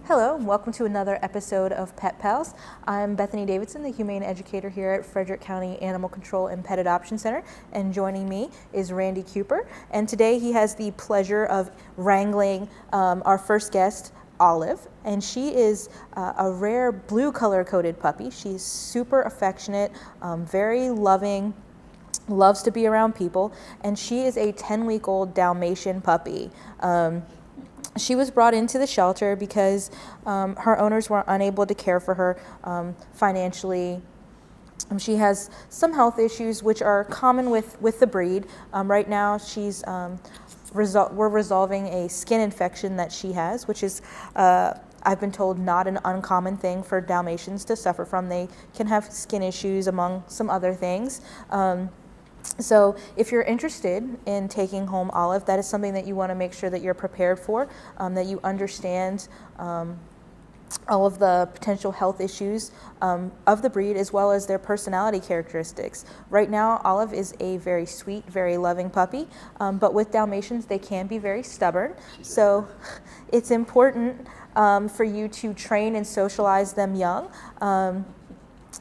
Hello, and welcome to another episode of Pet Pals. I'm Bethany Davidson, the Humane Educator here at Frederick County Animal Control and Pet Adoption Center, and joining me is Randy Cooper. And today he has the pleasure of wrangling our first guest, Olive, and she is a rare blue color coded puppy. She's super affectionate, very loving, loves to be around people, and she is a 10-week-old Dalmatian puppy. She was brought into the shelter because her owners were unable to care for her financially. She has some health issues which are common with the breed. Right now she's we're resolving a skin infection that she has, which is I've been told not an uncommon thing for Dalmatians to suffer from. They can have skin issues among some other things. So if you're interested in taking home Olive, that is something that you want to make sure that you're prepared for, that you understand all of the potential health issues of the breed as well as their personality characteristics. Right now, Olive is a very sweet, very loving puppy, but with Dalmatians, they can be very stubborn. So it's important for you to train and socialize them young.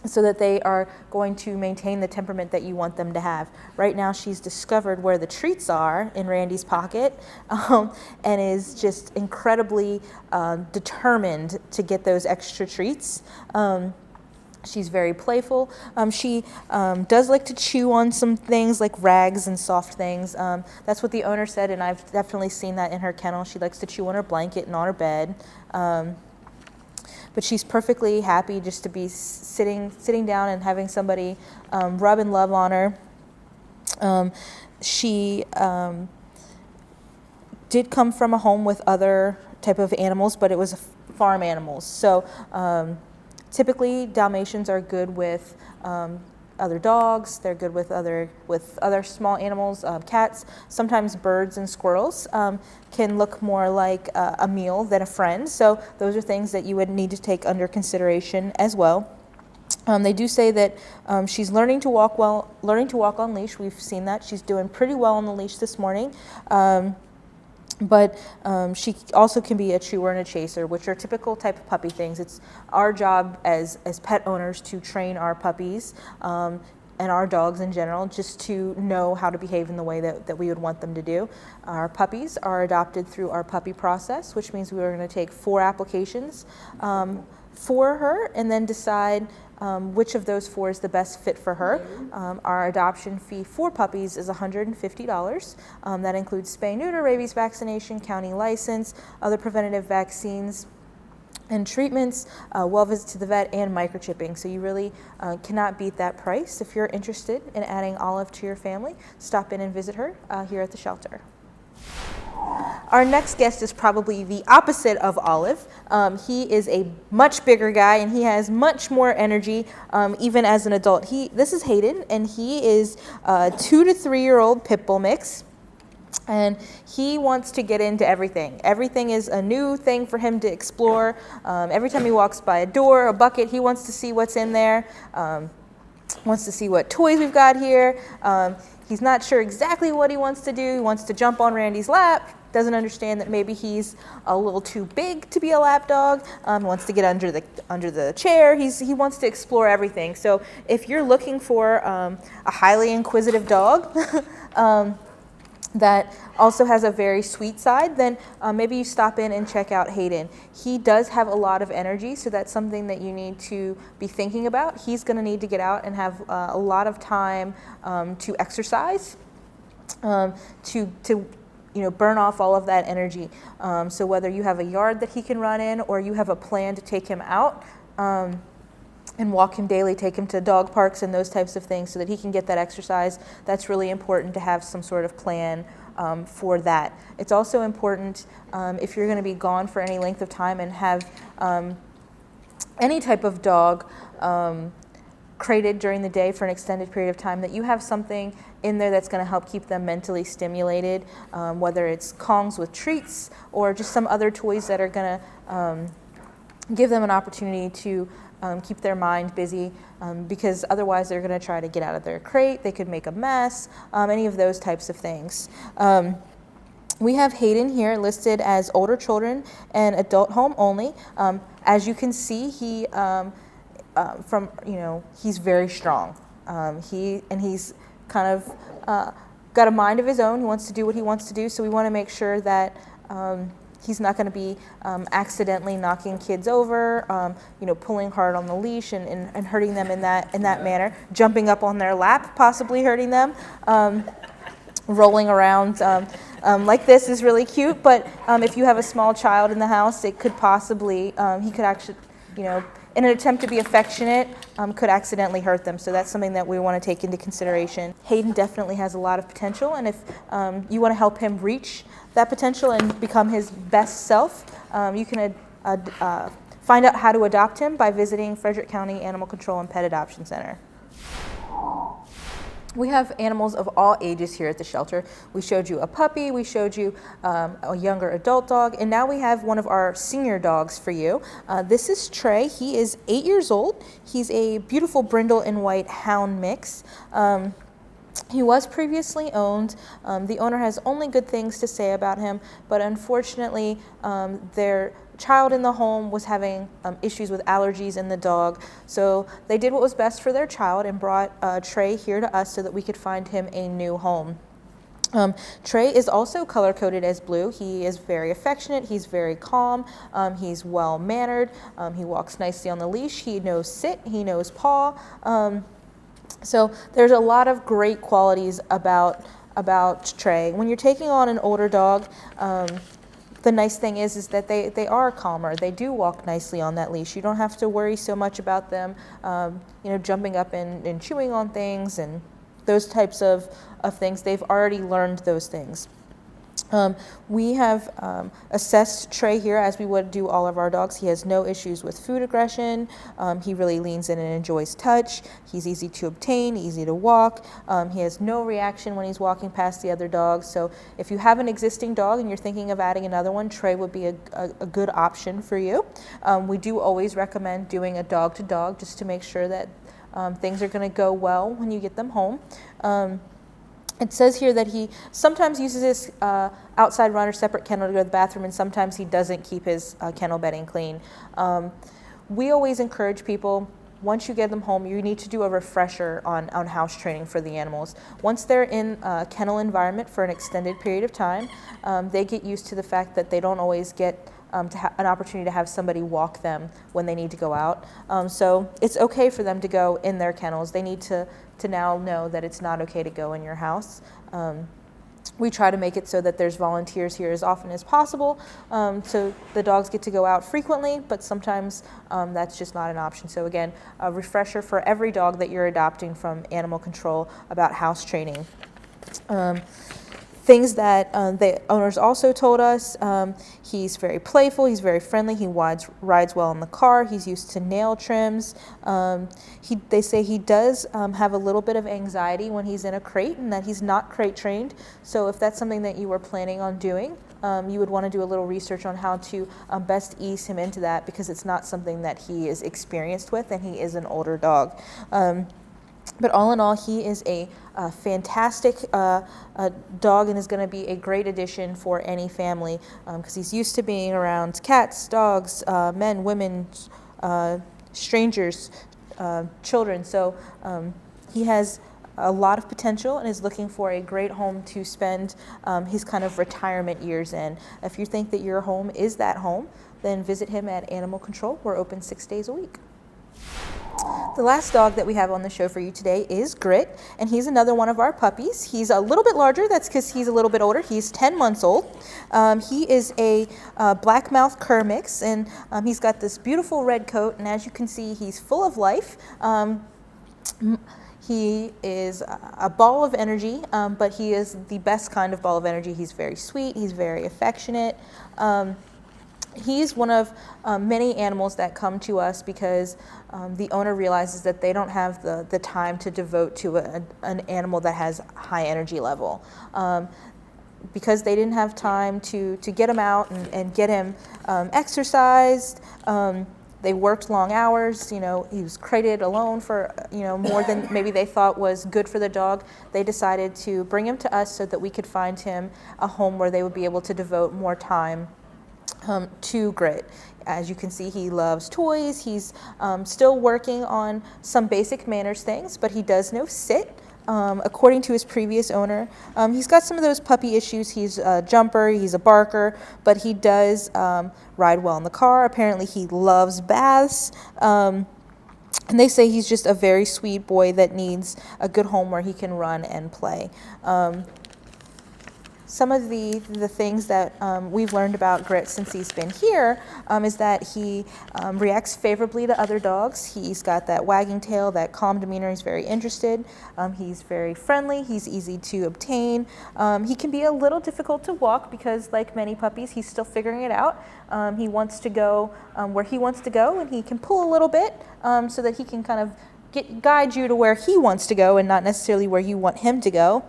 So that they are going to maintain the temperament that you want them to have. Right now she's discovered where the treats are in Randy's pocket and is just incredibly determined to get those extra treats. She's very playful. She does like to chew on some things like rags and soft things. That's what the owner said, and I've definitely seen that in her kennel. She likes to chew on her blanket and on her bed. But she's perfectly happy just to be sitting down and having somebody rub and love on her. She did come from a home with other type of animals, but it was farm animals. So typically Dalmatians are good with other dogs. They're good with other small animals, cats. Sometimes birds and squirrels can look more like a meal than a friend. So those are things that you would need to take under consideration as well. They do say that she's learning to walk on leash. We've seen that. She's doing pretty well on the leash this morning. But she also can be a chewer and a chaser, which are typical type of puppy things. It's our job as pet owners to train our puppies and our dogs in general just to know how to behave in the way that we would want them to do. Our puppies are adopted through our puppy process, which means we are going to take 4 applications for her and then decide which of those 4 is the best fit for her. Our adoption fee for puppies is $150. That includes spay, neuter, rabies vaccination, county license, other preventative vaccines and treatments, well visit to the vet, and microchipping. So you really cannot beat that price. If you're interested in adding Olive to your family, stop in and visit her here at the shelter. Our next guest is probably the opposite of Olive. He is a much bigger guy and he has much more energy even as an adult. This is Hayden, and he is a 2 to 3 year old pit bull mix. And he wants to get into everything. Everything is a new thing for him to explore. Every time he walks by a door, a bucket, he wants to see what's in there. Wants to see what toys we've got here. He's not sure exactly what he wants to do. He wants to jump on Randy's lap. Doesn't understand that maybe he's a little too big to be a lap dog. Wants to get under the chair. He wants to explore everything. So if you're looking for a highly inquisitive dog that also has a very sweet side, then maybe you stop in and check out Hayden. He does have a lot of energy, so that's something that you need to be thinking about. He's going to need to get out and have a lot of time to exercise, to burn off all of that energy. So whether you have a yard that he can run in or you have a plan to take him out and walk him daily, take him to dog parks and those types of things so that he can get that exercise, that's really important to have some sort of plan for that. It's also important if you're going to be gone for any length of time and have any type of dog crated during the day for an extended period of time, that you have something in there that's going to help keep them mentally stimulated, whether it's Kongs with treats or just some other toys that are going to give them an opportunity to keep their mind busy, because otherwise they're going to try to get out of their crate. They could make a mess, any of those types of things. We have Hayden here listed as older children and adult home only. As you can see, he's very strong. He's kind of got a mind of his own. He wants to do what he wants to do. So we want to make sure that he's not going to be accidentally knocking kids over, pulling hard on the leash and hurting them in that manner, jumping up on their lap, possibly hurting them, rolling around like this is really cute. But if you have a small child in the house, it could possibly, he could actually, in an attempt to be affectionate, could accidentally hurt them. So that's something that we want to take into consideration. Hayden definitely has a lot of potential, and if you want to help him reach that potential and become his best self, you can find out how to adopt him by visiting Frederick County Animal Control and Pet Adoption Center. We have animals of all ages here at the shelter. We showed you a puppy, we showed you a younger adult dog, and now we have one of our senior dogs for you. This is Trey. He is 8 years old. He's a beautiful brindle and white hound mix. He was previously owned. The owner has only good things to say about him, but unfortunately their child in the home was having issues with allergies in the dog. So they did what was best for their child and brought Trey here to us so that we could find him a new home. Trey is also color-coded as blue. He is very affectionate, he's very calm, he's well-mannered, he walks nicely on the leash, he knows sit, he knows paw. So there's a lot of great qualities about Trey. When you're taking on an older dog, the nice thing is that they are calmer. They do walk nicely on that leash. You don't have to worry so much about them, jumping up and chewing on things and those types of things. They've already learned those things. We have assessed Trey here as we would do all of our dogs. He has no issues with food aggression. He really leans in and enjoys touch. He's easy to obtain, easy to walk. He has no reaction when he's walking past the other dogs. So if you have an existing dog and you're thinking of adding another one, Trey would be a good option for you. We do always recommend doing a dog-to-dog just to make sure that things are going to go well when you get them home. It says here that he sometimes uses his outside run or separate kennel to go to the bathroom, and sometimes he doesn't keep his kennel bedding clean. We always encourage people, once you get them home, you need to do a refresher on house training for the animals. Once they're in a kennel environment for an extended period of time, they get used to the fact that they don't always get an opportunity to have somebody walk them when they need to go out. So it's okay for them to go in their kennels. They need to now know that it's not okay to go in your house. We try to make it so that there's volunteers here as often as possible, so the dogs get to go out frequently, but sometimes that's just not an option. So again, a refresher for every dog that you're adopting from Animal Control about house training. Things that the owners also told us, he's very playful, he's very friendly, he rides well in the car, he's used to nail trims. They say he does have a little bit of anxiety when he's in a crate and that he's not crate trained. So if that's something that you were planning on doing, you would want to do a little research on how to best ease him into that, because it's not something that he is experienced with and he is an older dog. But all in all, he is a fantastic dog and is going to be a great addition for any family, because he's used to being around cats, dogs, men, women, strangers, children. So he has a lot of potential and is looking for a great home to spend his kind of retirement years in. If you think that your home is that home, then visit him at Animal Control. We're open 6 days a week. The last dog that we have on the show for you today is Grit, and he's another one of our puppies. He's a little bit larger. That's because he's a little bit older. He's 10 months old. He is a black-mouth cur mix, and he's got this beautiful red coat, and as you can see, he's full of life. He is a ball of energy, but he is the best kind of ball of energy. He's very sweet. He's very affectionate. He's one of many animals that come to us because the owner realizes that they don't have the time to devote to an animal that has high energy level. Because they didn't have time to get him out and get him exercised, They worked long hours, he was crated alone for, more than maybe they thought was good for the dog. They decided to bring him to us so that we could find him a home where they would be able to devote more time to Grit. As you can see, he loves toys. He's still working on some basic manners things, but he does know sit. According to his previous owner, he's got some of those puppy issues. He's a jumper, he's a barker, but he does ride well in the car. Apparently he loves baths. And they say he's just a very sweet boy that needs a good home where he can run and play. Some of the things that we've learned about Grit since he's been here is that he reacts favorably to other dogs. He's got that wagging tail, that calm demeanor. He's very interested. He's very friendly. He's easy to obtain. He can be a little difficult to walk because, like many puppies, he's still figuring it out. He wants to go where he wants to go, and he can pull a little bit so that he can kind of guide you to where he wants to go and not necessarily where you want him to go.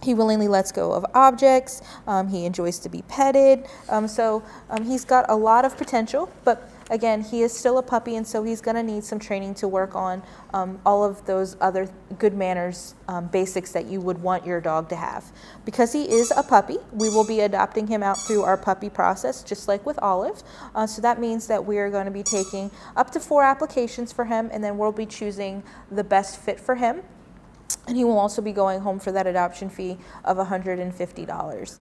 He willingly lets go of objects. He enjoys to be petted. So he's got a lot of potential, but again, he is still a puppy, and so he's going to need some training to work on all of those other good manners basics that you would want your dog to have. Because he is a puppy, we will be adopting him out through our puppy process, just like with Olive. So that means that we are going to be taking up to 4 applications for him, and then we'll be choosing the best fit for him. And he will also be going home for that adoption fee of $150.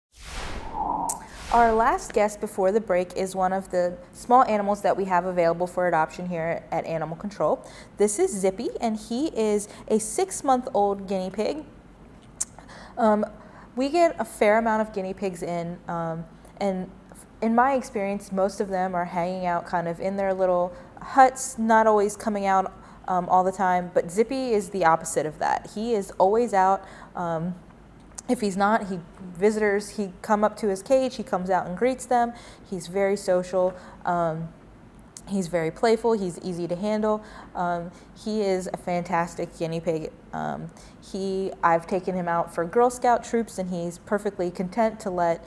Our last guest before the break is one of the small animals that we have available for adoption here at Animal Control. This is Dippy, and he is a 6-month-old guinea pig. We get a fair amount of guinea pigs in, and in my experience, most of them are hanging out kind of in their little huts, not always coming out all the time, but Dippy is the opposite of that. He is always out. If he's not, visitors, he come up to his cage, he comes out and greets them. He's very social. He's very playful. He's easy to handle. He is a fantastic guinea pig. I've taken him out for Girl Scout troops, and he's perfectly content to let,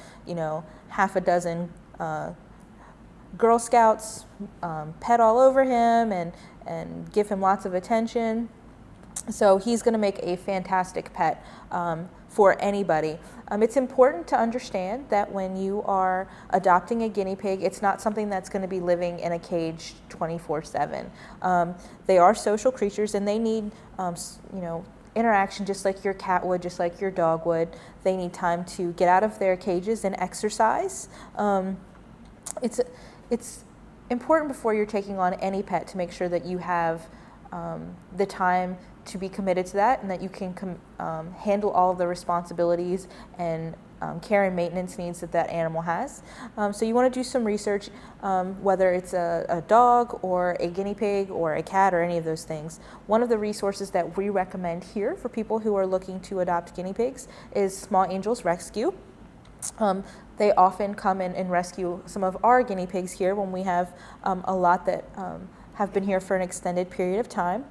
half a dozen Girl Scouts pet all over him and give him lots of attention. So he's going to make a fantastic pet for anybody. It's important to understand that when you are adopting a guinea pig, it's not something that's going to be living in a cage 24/7. They are social creatures, and they need, interaction just like your cat would, just like your dog would. They need time to get out of their cages and exercise. It's important before you're taking on any pet to make sure that you have the time to be committed to that, and that you can handle all of the responsibilities and care and maintenance needs that animal has. So you want to do some research, whether it's a dog or a guinea pig or a cat or any of those things. One of the resources that we recommend here for people who are looking to adopt guinea pigs is Small Angels Rescue. They often come in and rescue some of our guinea pigs here when we have a lot that have been here for an extended period of time.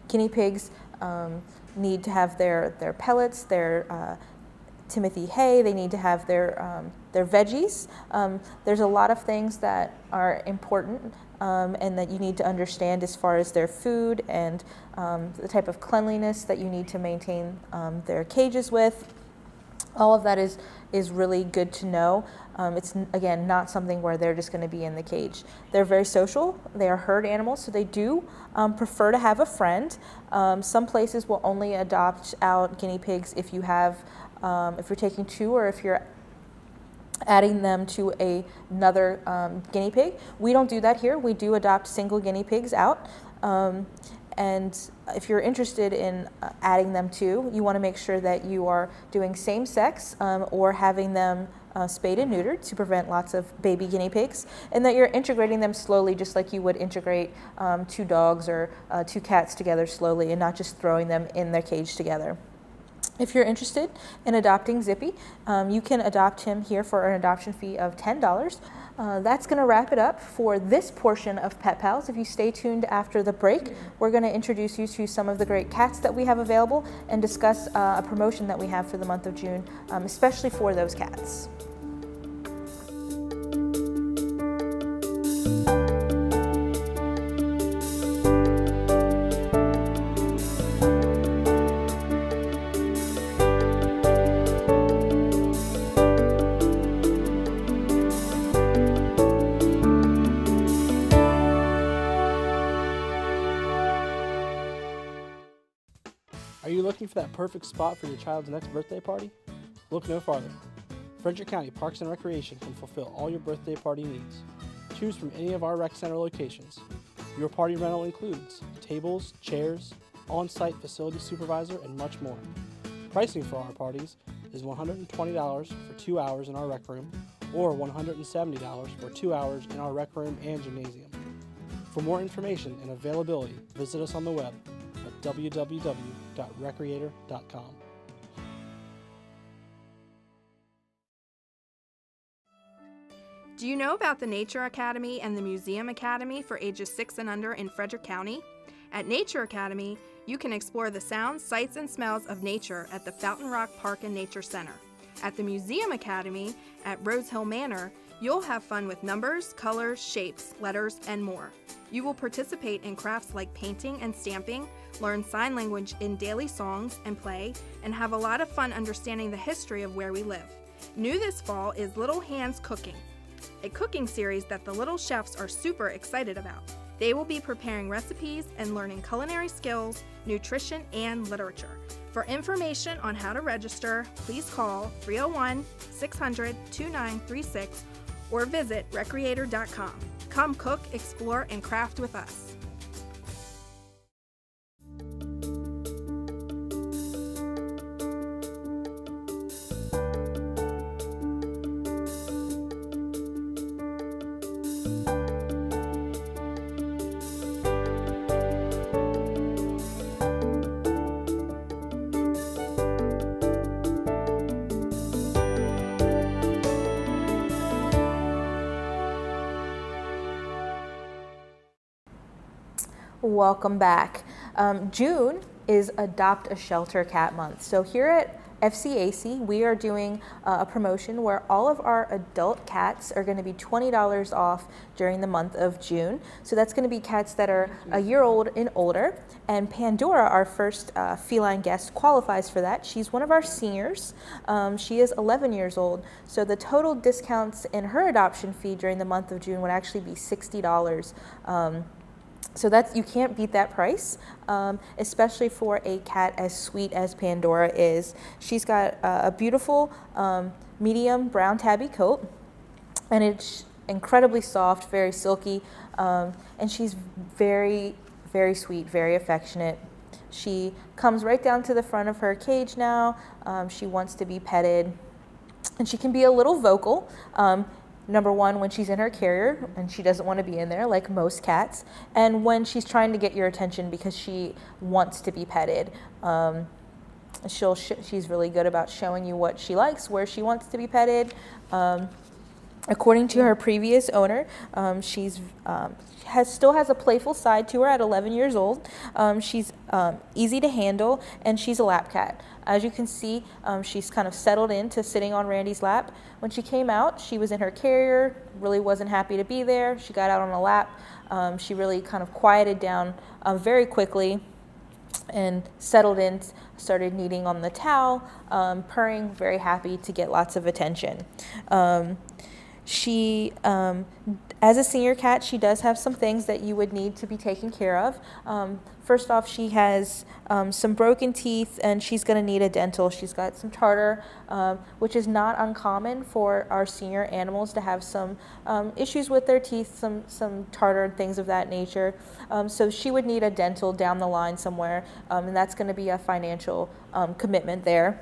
Guinea pigs need to have their pellets, their Timothy hay. They need to have their veggies. There's a lot of things that are important and that you need to understand as far as their food and the type of cleanliness that you need to maintain their cages with. All of that is really good to know. It's, again, not something where they're just going to be in the cage. They're very social. They are herd animals, so they do prefer to have a friend. Some places will only adopt out guinea pigs if you have, if you're taking 2 or if you're adding them to another guinea pig. We don't do that here. We do adopt single guinea pigs out. And if you're interested in adding them too, you want to make sure that you are doing same sex or having them spayed and neutered to prevent lots of baby guinea pigs, and that you're integrating them slowly, just like you would integrate 2 dogs or 2 cats together slowly, and not just throwing them in their cage together. If you're interested in adopting Dippy, you can adopt him here for an adoption fee of $10. That's going to wrap it up for this portion of Pet Pals. If you stay tuned after the break, we're going to introduce you to some of the great cats that we have available and discuss a promotion that we have for the month of June, especially for those cats. looking for that perfect spot for your child's next birthday party? Look no farther. Frederick County Parks and Recreation can fulfill all your birthday party needs. Choose from any of our rec center locations. Your party rental includes tables, chairs, on-site facility supervisor, and much more. Pricing for our parties is $120 for 2 hours in our rec room or $170 for 2 hours in our rec room and gymnasium. For more information and availability, visit us on the web at www.recreator.com. Do you know about the Nature Academy and the Museum Academy for ages 6 and under in Frederick County? At Nature Academy, you can explore the sounds, sights, and smells of nature at the Fountain Rock Park and Nature Center. At the Museum Academy at Rose Hill Manor, you'll have fun with numbers, colors, shapes, letters, and more. You will participate in crafts like painting and stamping, learn sign language in daily songs and play, and have a lot of fun understanding the history of where we live. New this fall is Little Hands Cooking, a cooking series that the little chefs are super excited about. They will be preparing recipes and learning culinary skills, nutrition, and literature. For information on how to register, please call 301-600-2936 or visit recreator.com. Come cook, explore, and craft with us. Welcome back. June is Adopt a Shelter Cat Month. So here at FCAC, we are doing a promotion where all of our adult cats are going to be $20 off during the month of June. So that's going to be cats that are a year old and older. And Pandora, our first feline guest, qualifies for that. She's one of our seniors. She is 11 years old. So the total discounts in her adoption fee during the month of June would actually be $60. So that's, you can't beat that price, especially for a cat as sweet as Pandora is. She's got a beautiful medium brown tabby coat, and it's incredibly soft, very silky, and she's very, very sweet, very affectionate. She comes right down to the front of her cage now. She wants to be petted, and she can be a little vocal. Number one, when she's in her carrier and she doesn't want to be in there like most cats, and when she's trying to get your attention because she wants to be petted. She's really good about showing you what she likes, where she wants to be petted. According to her previous owner, she's still has a playful side to her at 11 years old. She's easy to handle, and she's a lap cat. As you can see, she's kind of settled into sitting on Randy's lap. When she came out, she was in her carrier, really wasn't happy to be there. She got out on a lap. She really kind of quieted down very quickly and settled in, started kneading on the towel, purring, very happy to get lots of attention. She, as a senior cat, she does have some things that you would need to be taken care of. First off, she has some broken teeth, and she's going to need a dental. She's got some tartar, which is not uncommon for our senior animals to have some issues with their teeth, some tartar and things of that nature. So she would need a dental down the line somewhere, and that's going to be a financial commitment there.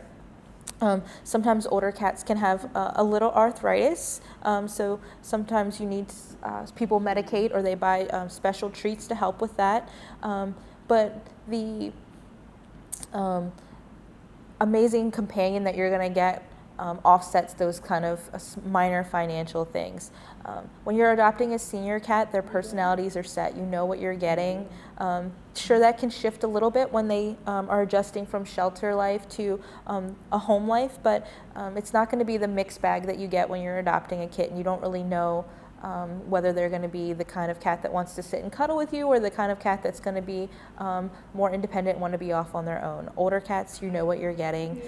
Sometimes older cats can have a little arthritis, so sometimes you need people medicate or they buy special treats to help with that. But the amazing companion that you're going to get offsets those kind of minor financial things. When you're adopting a senior cat, their personalities are set. You know what you're getting. Sure, that can shift a little bit when they are adjusting from shelter life to a home life, but it's not going to be the mixed bag that you get when you're adopting a kitten. You don't really know whether they're going to be the kind of cat that wants to sit and cuddle with you or the kind of cat that's going to be more independent and want to be off on their own. Older cats, you know what you're getting.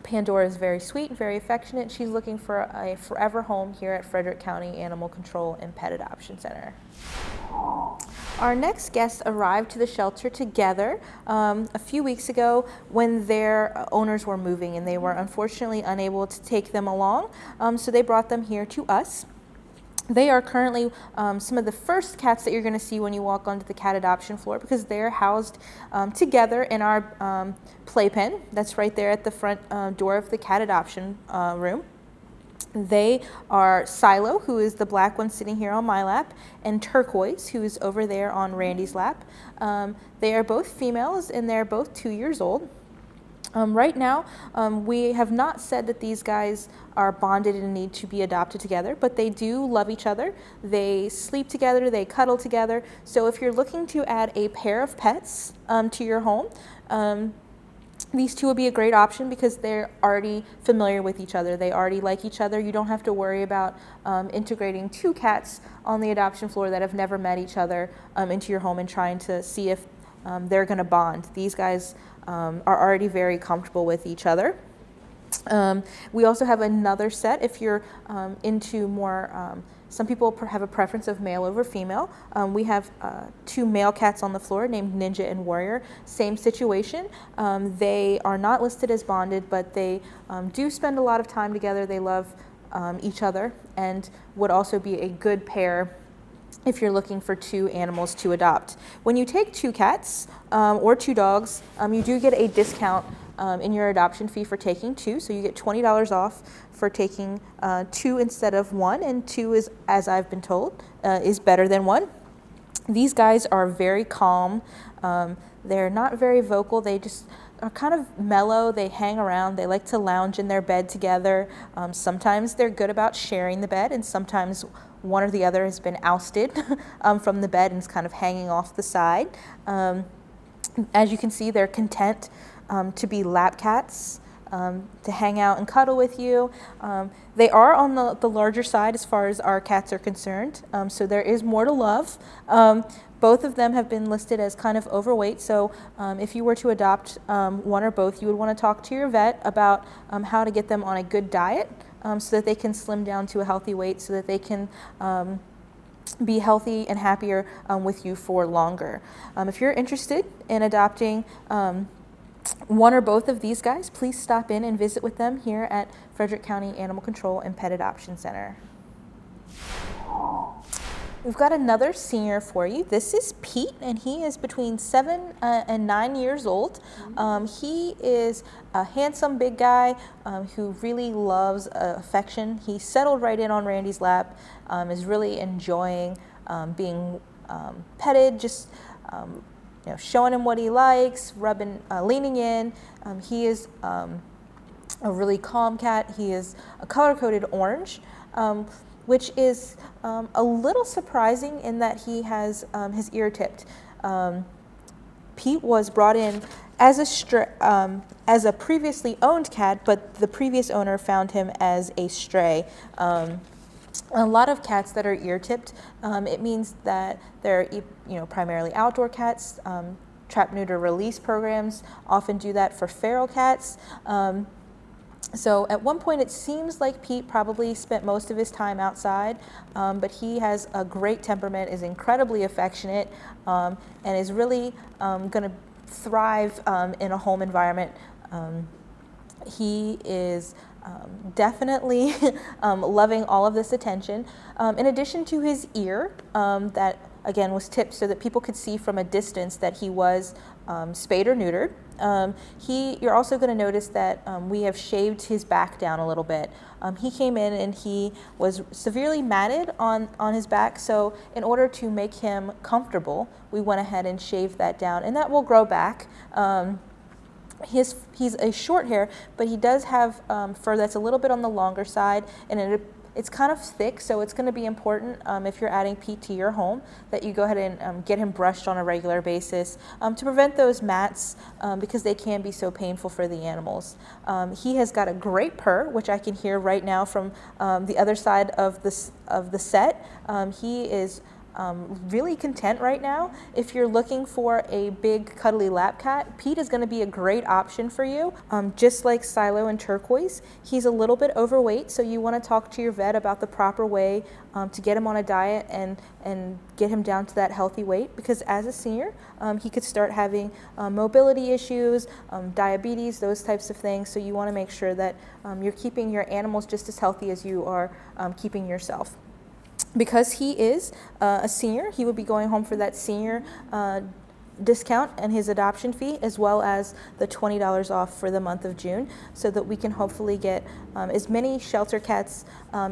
Pandora is very sweet and very affectionate. She's looking for a forever home here at Frederick County Animal Control and Pet Adoption Center. Our next guests arrived to the shelter together a few weeks ago when their owners were moving, and they were unfortunately unable to take them along, so they brought them here to us. They are currently some of the first cats that you're going to see when you walk onto the cat adoption floor, because they're housed together in our playpen that's right there at the front door of the cat adoption room. They are Silo, who is the black one sitting here on my lap, and Turquoise, who is over there on Randy's lap. They are both females, and they're both 2 years old. Right now, we have not said that these guys are bonded and need to be adopted together, but they do love each other. They sleep together, they cuddle together. So if you're looking to add a pair of pets to your home, these two would be a great option because they're already familiar with each other. They already like each other. You don't have to worry about integrating two cats on the adoption floor that have never met each other into your home and trying to see if they're going to bond. These guys are already very comfortable with each other. We also have another set if you're into more, some people have a preference of male over female. We have two male cats on the floor named Ninja and Warrior. Same situation. They are not listed as bonded, but they do spend a lot of time together. They love each other and would also be a good pair if you're looking for two animals to adopt. When you take two cats or two dogs, you do get a discount in your adoption fee for taking two. So you get $20 off for taking two instead of one, and two is, as I've been told, is better than one. These guys are very calm. They're not very vocal. They just are kind of mellow. They hang around. They like to lounge in their bed together. Sometimes they're good about sharing the bed, and sometimes one or the other has been ousted from the bed and is kind of hanging off the side. As you can see, they're content to be lap cats, to hang out and cuddle with you. They are on the larger side as far as our cats are concerned, so there is more to love. Both of them have been listed as kind of overweight, so if you were to adopt one or both, you would want to talk to your vet about how to get them on a good diet so that they can slim down to a healthy weight, so that they can be healthy and happier with you for longer. If you're interested in adopting one or both of these guys, please stop in and visit with them here at Frederick County Animal Control and Pet Adoption Center. We've got another senior for you. This is Pete, and he is between 7 and 9 years old. He is a handsome big guy who really loves affection. He settled right in on Randy's lap, is really enjoying being petted, just you know, showing him what he likes, rubbing, leaning in. He is a really calm cat. He is a color-coded orange, which is a little surprising in that he has his ear tipped. Pete was brought in as a previously owned cat, but the previous owner found him as a stray. A lot of cats that are ear tipped, it means that they're primarily outdoor cats. Trap, neuter, release programs often do that for feral cats. So at one point it seems like Pete probably spent most of his time outside, but he has a great temperament, is incredibly affectionate, and is really going to thrive in a home environment. He is definitely loving all of this attention. In addition to his ear that again was tipped so that people could see from a distance that he was spayed or neutered. You're also going to notice that we have shaved his back down a little bit. He came in and he was severely matted on his back, so in order to make him comfortable, we went ahead and shaved that down, and that will grow back. He's a short hair, but he does have fur that's a little bit on the longer side, and it It's kind of thick, so it's going to be important if you're adding Pete to your home that you go ahead and get him brushed on a regular basis to prevent those mats because they can be so painful for the animals. He has got a great purr, which I can hear right now from the other side of the set. He is really content right now. If you're looking for a big cuddly lap cat, Pete is going to be a great option for you. Just like Silo and Turquoise, he's a little bit overweight, so you want to talk to your vet about the proper way to get him on a diet and get him down to that healthy weight, because as a senior he could start having mobility issues, diabetes, those types of things. So you want to make sure that you're keeping your animals just as healthy as you are keeping yourself. Because he is a senior, he would be going home for that senior discount and his adoption fee, as well as the $20 off for the month of June, so that we can hopefully get as many shelter cats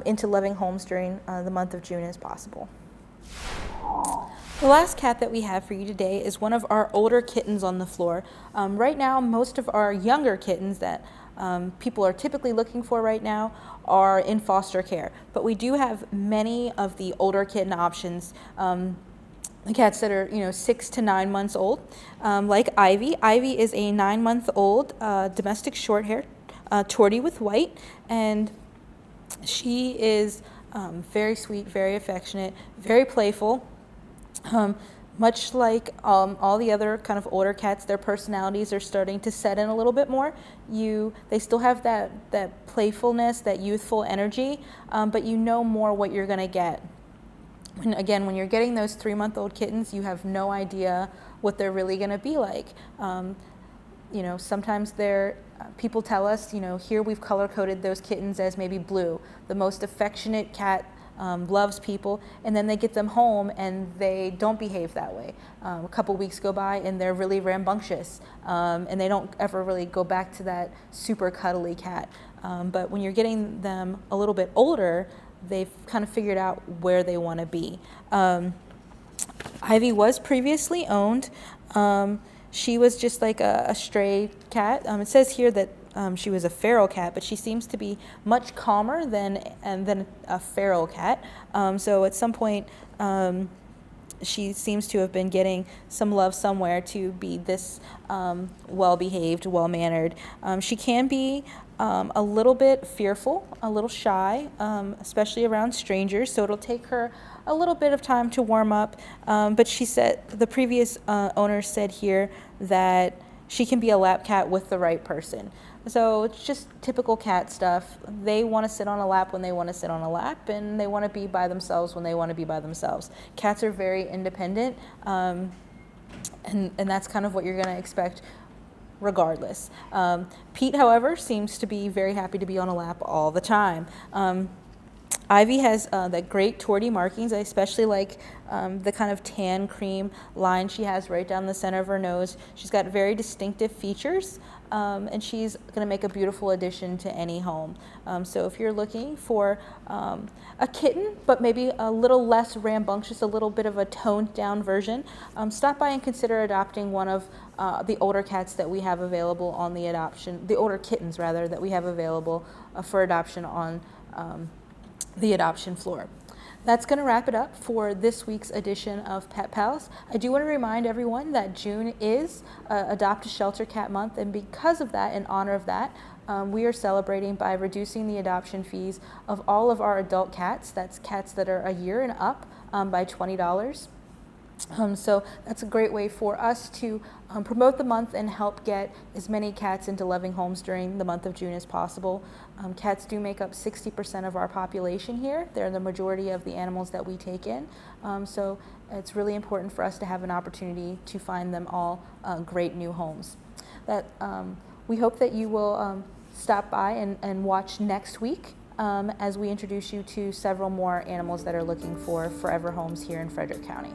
into loving homes during the month of June as possible. The last cat that we have for you today is one of our older kittens on the floor. Right now, most of our younger kittens that people are typically looking for right now are in foster care, but we do have many of the older kitten options, the cats that are 6 to 9 months old, like Ivy. Ivy is a 9-month-old domestic short-haired tortie with white, and she is very sweet, very affectionate, very playful. Much like all the other kind of older cats, their personalities are starting to set in a little bit more. They still have that playfulness, that youthful energy, but you know more what you're going to get. When you're getting those 3-month-old kittens, you have no idea what they're really going to be like. Sometimes people tell us, here we've color-coded those kittens as maybe blue, the most affectionate cat, loves people, and then they get them home and they don't behave that way. A couple weeks go by and they're really rambunctious, and they don't ever really go back to that super cuddly cat. But when you're getting them a little bit older, they've kind of figured out where they want to be. Ivy was previously owned. She was just like a stray cat. It says here that she was a feral cat, but she seems to be much calmer than a feral cat. So at some point, she seems to have been getting some love somewhere to be this well-behaved, well-mannered. She can be a little bit fearful, a little shy, especially around strangers, so it'll take her a little bit of time to warm up. But she said, the previous owner said here that she can be a lap cat with the right person. So it's just typical cat stuff. They want to sit on a lap when they want to sit on a lap, and they want to be by themselves when they want to be by themselves. Cats are very independent, and that's kind of what you're going to expect regardless. Pete, however, seems to be very happy to be on a lap all the time. Ivy has that great tortie markings. I especially like the kind of tan cream line she has right down the center of her nose. She's got very distinctive features, and she's going to make a beautiful addition to any home. So if you're looking for a kitten, but maybe a little less rambunctious, a little bit of a toned down version, stop by and consider adopting one of the older cats that we have available on the older kittens rather, that we have available for adoption on the adoption floor. That's going to wrap it up for this week's edition of Pet Pals. I do want to remind everyone that June is Adopt a Shelter Cat Month, and because of that, in honor of that, we are celebrating by reducing the adoption fees of all of our adult cats, that's cats that are a year and up, by $20. So that's a great way for us to promote the month and help get as many cats into loving homes during the month of June as possible. Cats do make up 60% of our population here. They're the majority of the animals that we take in. So it's really important for us to have an opportunity to find them all great new homes. We hope that you will stop by and watch next week as we introduce you to several more animals that are looking for forever homes here in Frederick County.